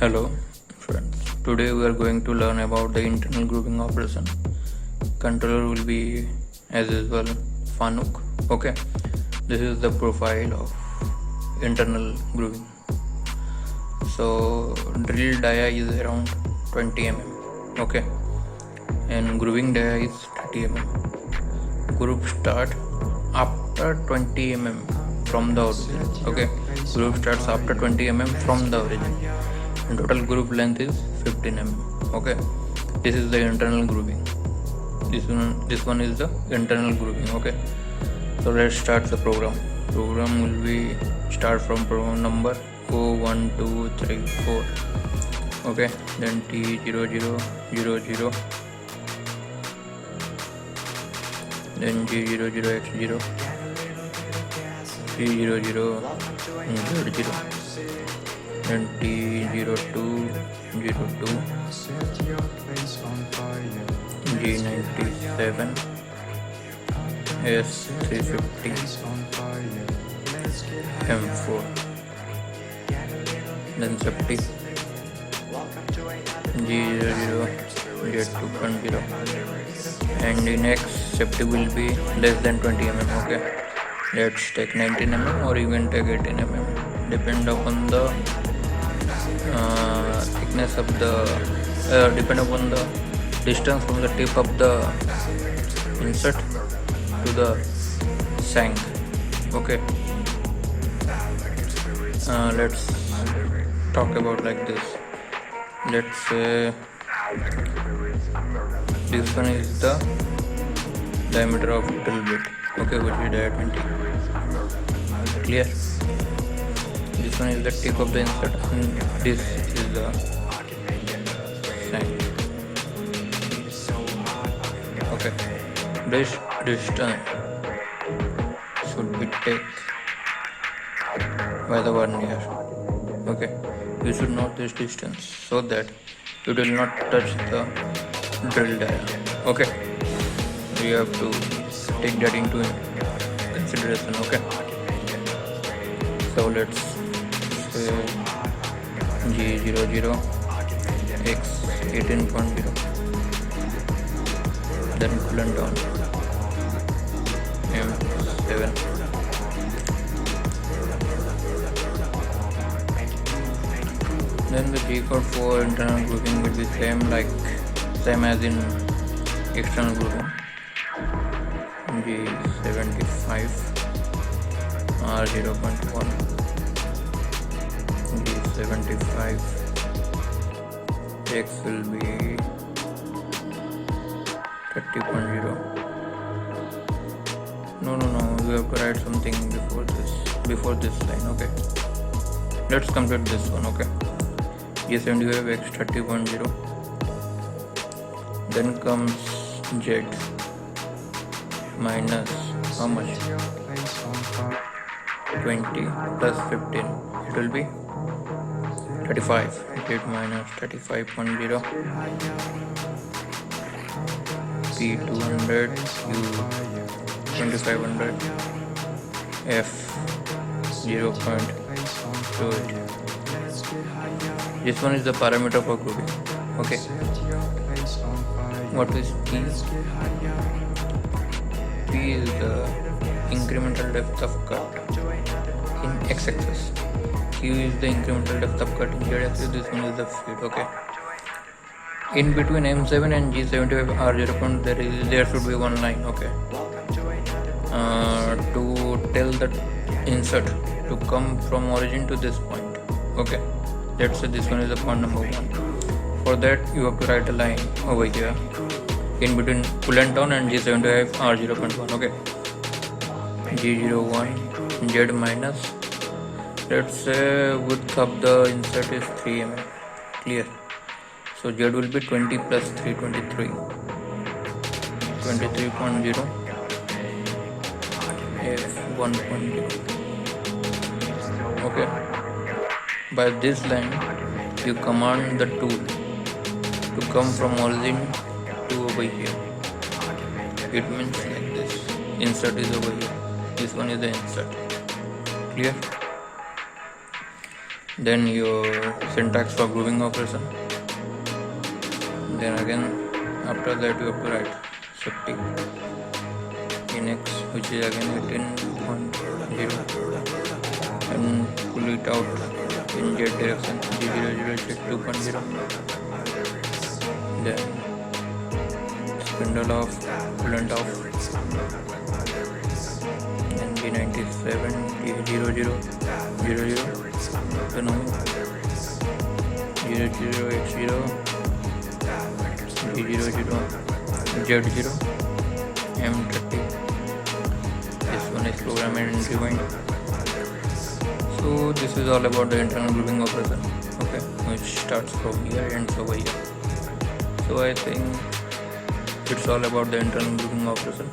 Hello friends, today we are going to learn about the internal grouping operation. Controller will be as usual Fanuc. Okay, this is the profile of internal grouping. So drill dia is around 20 mm. Okay, and grooving dia is 30 mm. Group start after 20 mm from the origin. Okay, group starts after 20 mm from the origin. And total group length is 15 mm. Okay, this is the internal grouping. This one is the internal grouping. Okay, so let's start the program. Program will be start from program number 1 2 3 4. Okay, then T0000, then G00X0, G00Z0, then T0202, G97, S350, M4, then safety G00, Z2.0, and the next safety will be less than 20 mm. Okay, let's take 19 mm or even take 18 mm, depend upon the thickness of the depend upon the distance from the tip of the insert to the shank. Okay, let's talk about like this. Let's say this one is the diameter of drill bit. Okay, which is dia 20. Clear? This one is the tip of the insert and this is the shank. Okay, this distance should be taken by the vernier. Okay, you should know this distance so that it will not touch the drill dia. Okay, you have to take that into consideration. Okay, so let's say G00 X 18.0, then coolant down M7, then the G code for internal grouping will be same as in external grouping. G75 R0.1, G75 X will be 30.0. No, you have to write something before this line. Okay, let's complete this one. Okay, G75 X 30.0, then comes Z minus how much? 20 plus 15, it will be 35. Z minus 35.0, P200, U2500, F 0.28. This one is the parameter for grouping. Okay, what is P? P is the incremental depth of cut in x-axis. Q is the incremental depth of cut in z-axis. This one is the feed. Okay, in between M7 and G75 R0 there should be one line. Okay, to tell the insert to come from origin to this point. Okay, let's say this one is the point number 1. For that you have to write a line over here in between coolant down and G75 R0.1. Okay, G01 Z minus, let's say width of the insert is 3 mm. Clear? So Z will be 20 plus 3, 23, 23.0, F 1.0. Okay, by this line you command the tool to come from origin to over here. It means like this. Insert is over here. This one is the insert. Clear? then your syntax for grooving operation, then again after that you have to write safety in X, which is again 18.0, and pull it out in Z direction, G00 Z2.0, then spindle off, coolant off, then G97 G00 autonomy, 0080 G00 Z0 M30. This one is program and rewind. So this is all about the internal grooving operation, okay, which starts from here and ends over here. So I think it's all about the internal grooving operation.